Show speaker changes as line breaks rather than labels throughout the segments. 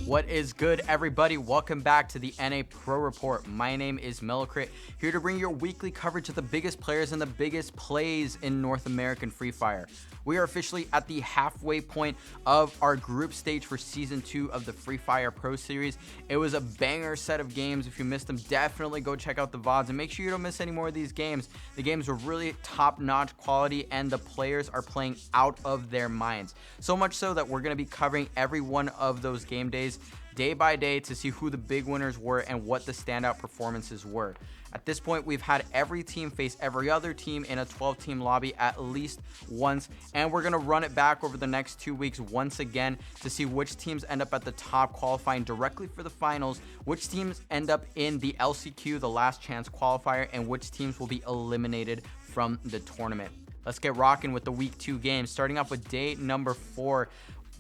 What is good, everybody? Welcome back to the NA Pro Report. My name is Melocrit, here to bring your weekly coverage of the biggest players and the biggest plays in North American Free Fire. We are officially at the halfway point of our group stage for Season 2 of the Free Fire Pro Series. It was a banger set of games. If you missed them, definitely go check out the VODs and make sure you don't miss any more of these games. The games were really top-notch quality and the players are playing out of their minds. So much so that we're going to be covering every one of those game days day by day to see who the big winners were and what the standout performances were. At this point, we've had every team face every other team in a 12-team lobby at least once, and we're going to run it back over the next 2 weeks once again to see which teams end up at the top qualifying directly for the finals, which teams end up in the LCQ, the last chance qualifier, and which teams will be eliminated from the tournament. Let's get rocking with the week 2 games, starting off with day number 4.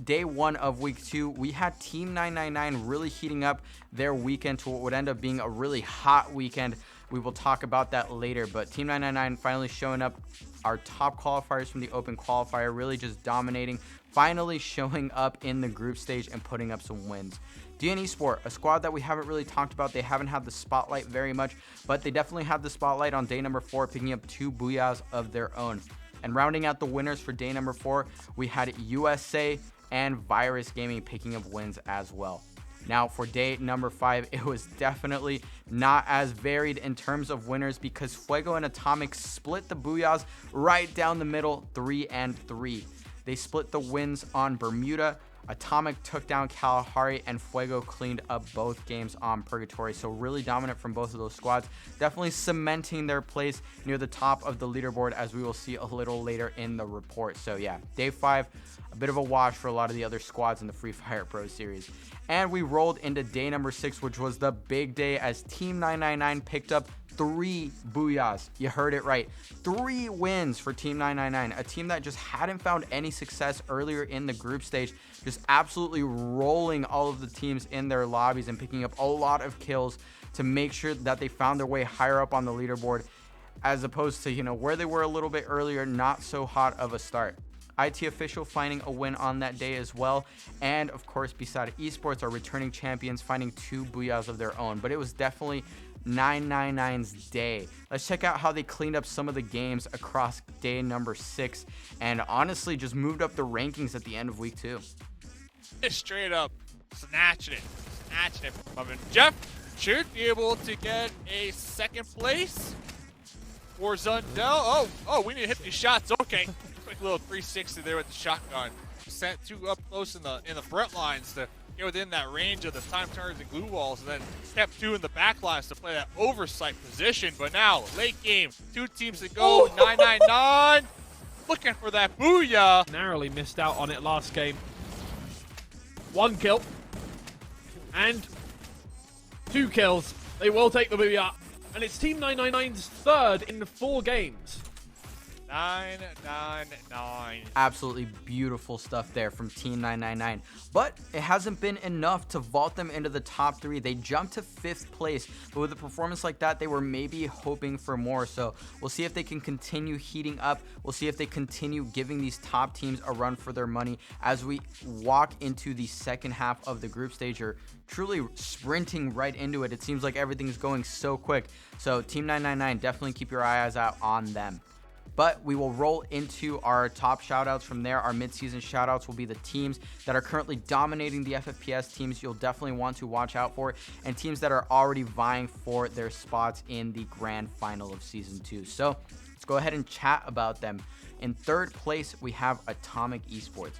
Day 1 of week 2, we had Team 999 really heating up their weekend to what would end up being a really hot weekend. We will talk about that later, but Team 999 finally showing up, our top qualifiers from the open qualifier, really just dominating, finally showing up in the group stage and putting up some wins. DN Esport, a squad that we haven't really talked about. They haven't had the spotlight very much, but they definitely had the spotlight on day number 4, picking up 2 Booyahs of their own. And rounding out the winners for day number 4, we had USA and Virus Gaming picking up wins as well. Now for day number 5, it was definitely not as varied in terms of winners because Fuego and Atomic split the Booyahs right down the middle, 3-3. They split the wins on Bermuda. Atomic took down Kalahari and Fuego cleaned up both games on Purgatory. So really dominant from both of those squads, definitely cementing their place near the top of the leaderboard, as we will see a little later in the report. So yeah, day 5, a bit of a wash for a lot of the other squads in the Free Fire Pro Series. And we rolled into day number 6, which was the big day, as Team 999 picked up 3 Booyahs. You heard it right. 3 wins for Team 999, a team that just hadn't found any success earlier in the group stage, just absolutely rolling all of the teams in their lobbies and picking up a lot of kills to make sure that they found their way higher up on the leaderboard, as opposed to, where they were a little bit earlier, not so hot of a start. IT Official finding a win on that day as well. And of course, beside Esports, our returning champions finding 2 Booyahs of their own. But it was definitely 999's day. Let's check out how they cleaned up some of the games across day number 6 and honestly just moved up the rankings at the end of week 2.
Just straight up snatching it from him. Jeff should be able to get a second place for Zundel. Oh, we need to hit these shots. Okay. Quick little 360 there with the shotgun. Sent 2 up close in the front lines to get within that range of the time turners and glue walls, and then step 2 in the back lines to play that oversight position. But now, late game, 2 teams to go. 999 looking for that Booyah.
Narrowly missed out on it last game. 1 kill and 2 kills. They will take the Booyah, and it's Team 999's 3rd in 4 games.
999.
Absolutely beautiful stuff there from Team 999. But it hasn't been enough to vault them into the top 3. They jumped to 5th place, but with a performance like that, they were maybe hoping for more. So we'll see if they can continue heating up. We'll see if they continue giving these top teams a run for their money as we walk into the second half of the group stage. Or truly sprinting right into it. It seems like everything's going so quick. So Team 999, definitely keep your eyes out on them. But we will roll into our top shoutouts from there. Our midseason shoutouts will be the teams that are currently dominating the FFPS, teams you'll definitely want to watch out for, and teams that are already vying for their spots in the grand final of Season 2. So let's go ahead and chat about them. In 3rd place, we have Atomic Esports.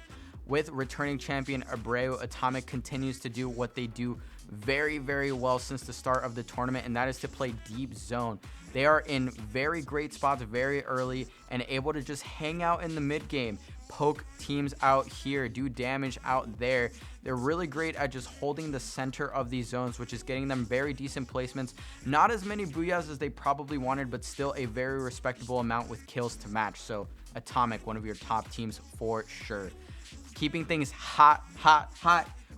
With returning champion Abreu, Atomic continues to do what they do very, very well since the start of the tournament, and that is to play deep zone. They are in very great spots very early and able to just hang out in the mid game, poke teams out here, do damage out there. They're really great at just holding the center of these zones, which is getting them very decent placements. Not as many Booyahs as they probably wanted, but still a very respectable amount with kills to match. So Atomic, one of your top teams for sure. Keeping things hot,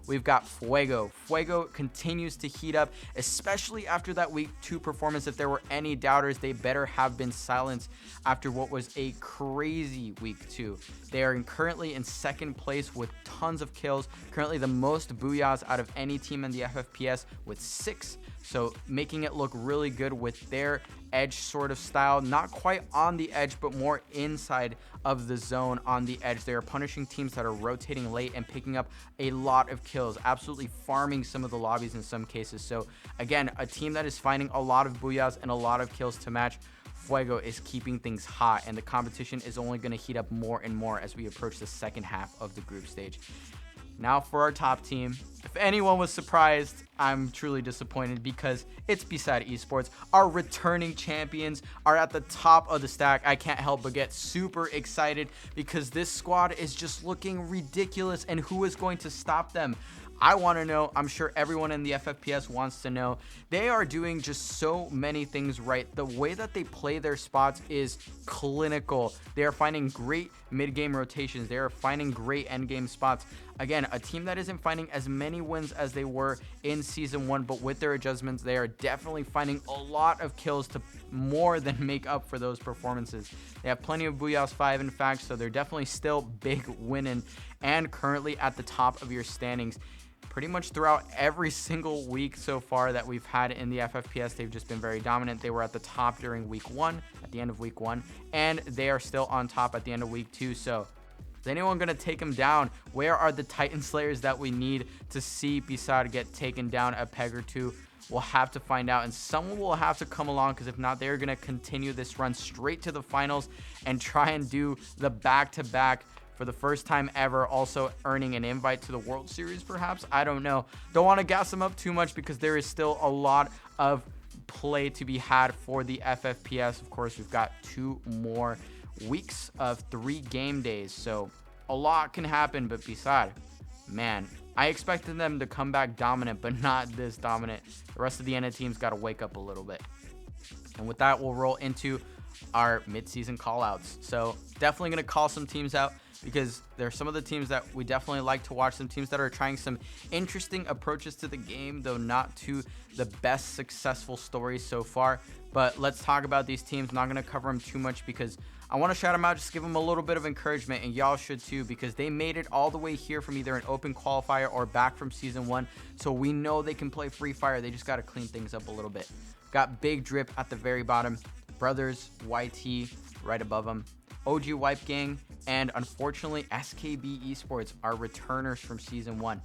we've got Fuego. Fuego continues to heat up, especially after that week 2 performance. If there were any doubters, they better have been silenced after what was a crazy week 2. They are currently in second place with tons of kills, currently the most Booyahs out of any team in the FFPS with 6. So making it look really good with their edge sort of style, not quite on the edge, but more inside of the zone on the edge. They are punishing teams that are rotating late and picking up a lot of kills, absolutely farming some of the lobbies in some cases. So again, a team that is finding a lot of Booyahs and a lot of kills to match. Fuego is keeping things hot, and the competition is only going to heat up more and more as we approach the second half of the group stage. Now for our top team. If anyone was surprised, I'm truly disappointed because it's Beside Esports. Our returning champions are at the top of the stack. I can't help but get super excited because this squad is just looking ridiculous, and who is going to stop them? I want to know. I'm sure everyone in the FFPS wants to know. They are doing just so many things right. The way that they play their spots is clinical. They are finding great mid-game rotations. They are finding great end-game spots. Again, a team that isn't finding as many wins as they were in Season 1, but with their adjustments, they are definitely finding a lot of kills to more than make up for those performances. They have plenty of Booyahs 5, in fact, so they're definitely still big winning and currently at the top of your standings. Pretty much throughout every single week so far that we've had in the FFPS, they've just been very dominant. They were at the top during week 1, at the end of week 1, and they are still on top at the end of week 2. So is anyone going to take them down? Where are the Titan Slayers that we need to see Beside get taken down a peg or two? We'll have to find out, and someone will have to come along, because if not, they're going to continue this run straight to the finals and try and do the back-to-back for the first time ever, also earning an invite to the World Series, perhaps. I don't know. Don't want to gas them up too much because there is still a lot of play to be had for the FFPS. Of course, we've got 2 more weeks of 3 game days, so a lot can happen. But Beside, man, I expected them to come back dominant, but not this dominant. The rest of the NA team's got to wake up a little bit. And with that, we'll roll into our mid-season call-outs. So definitely going to call some teams out, because there are some of the teams that we definitely like to watch, some teams that are trying some interesting approaches to the game, though not to the best successful stories so far. But let's talk about these teams. I'm not going to cover them too much because I want to shout them out, just give them a little bit of encouragement, and y'all should too, because they made it all the way here from either an open qualifier or back from Season 1, so we know they can play Free Fire. They just got to clean things up a little bit. Got Big Drip at the very bottom, Brothers YT right above them, OG Wipe Gang, and unfortunately SKB Esports are returners from Season 1.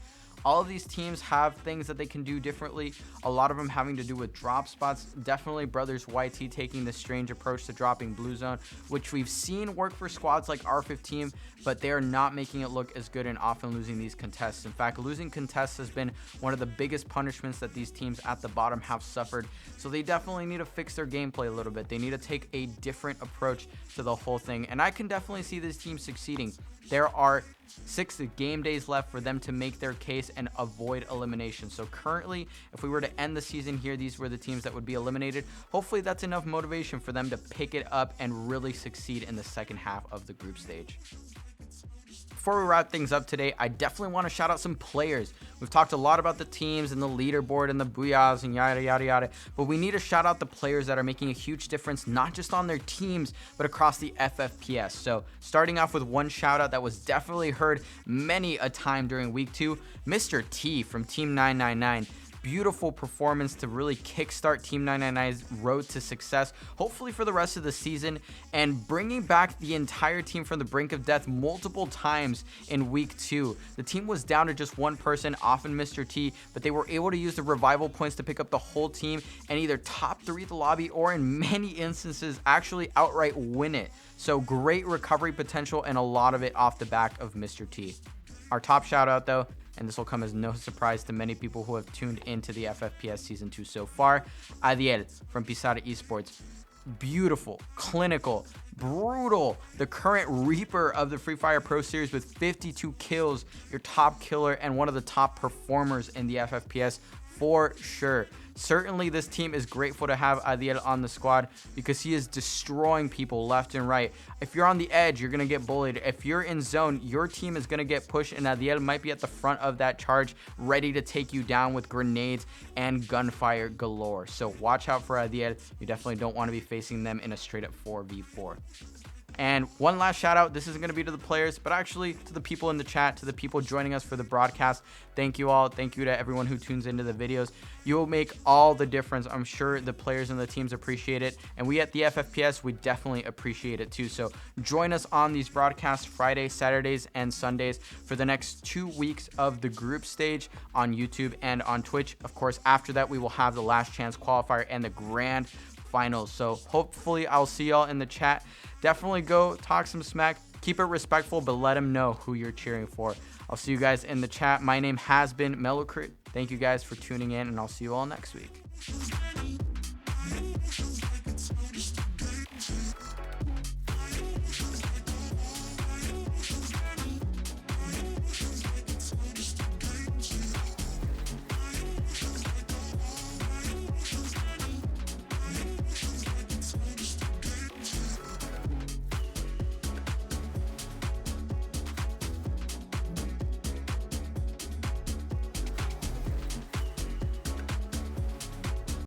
All of these teams have things that they can do differently, a lot of them having to do with drop spots. Definitely Brothers YT taking this strange approach to dropping Blue Zone, which we've seen work for squads like R15, but they are not making it look as good and often losing these contests. In fact, losing contests has been one of the biggest punishments that these teams at the bottom have suffered. So they definitely need to fix their gameplay a little bit. They need to take a different approach to the whole thing, and I can definitely see this team succeeding. There are 6 game days left for them to make their case and avoid elimination. So currently, if we were to end the season here, these were the teams that would be eliminated. Hopefully that's enough motivation for them to pick it up and really succeed in the second half of the group stage. Before we wrap things up today, I definitely want to shout out some players. We've talked a lot about the teams and the leaderboard and the Booyahs and yada, yada, yada, but we need to shout out the players that are making a huge difference, not just on their teams, but across the FFPS. So starting off with one shout out that was definitely heard many a time during week 2, Mr. T from Team 999. Beautiful performance to really kickstart Team 999's road to success, hopefully for the rest of the season, and bringing back the entire team from the brink of death multiple times in week 2. The team was down to just one person, often Mr. T, but they were able to use the revival points to pick up the whole team and either top 3 the lobby or in many instances actually outright win it. So great recovery potential and a lot of it off the back of Mr. T. Our top shout out though, and this will come as no surprise to many people who have tuned into the FFPS Season 2 so far, Adiel from Beside Esports. Beautiful, clinical, brutal, the current reaper of the Free Fire Pro Series with 52 kills, your top killer and one of the top performers in the FFPS for sure. Certainly, this team is grateful to have Adiel on the squad because he is destroying people left and right. If you're on the edge, you're going to get bullied. If you're in zone, your team is going to get pushed, and Adiel might be at the front of that charge, ready to take you down with grenades and gunfire galore. So watch out for Adiel. You definitely don't want to be facing them in a straight up 4v4. And one last shout out. This isn't going to be to the players, but actually to the people in the chat, to the people joining us for the broadcast. Thank you all. Thank you to everyone who tunes into the videos. You will make all the difference. I'm sure the players and the teams appreciate it. And we at the FFPS, we definitely appreciate it too. So join us on these broadcasts Fridays, Saturdays, and Sundays for the next 2 weeks of the group stage on YouTube and on Twitch. Of course, after that, we will have the last chance qualifier and the grand finals. So hopefully I'll see y'all in the chat. Definitely go talk some smack. Keep it respectful, but let them know who you're cheering for. I'll see you guys in the chat. My name has been Mellowcrit. Thank you guys for tuning in, and I'll see you all next week.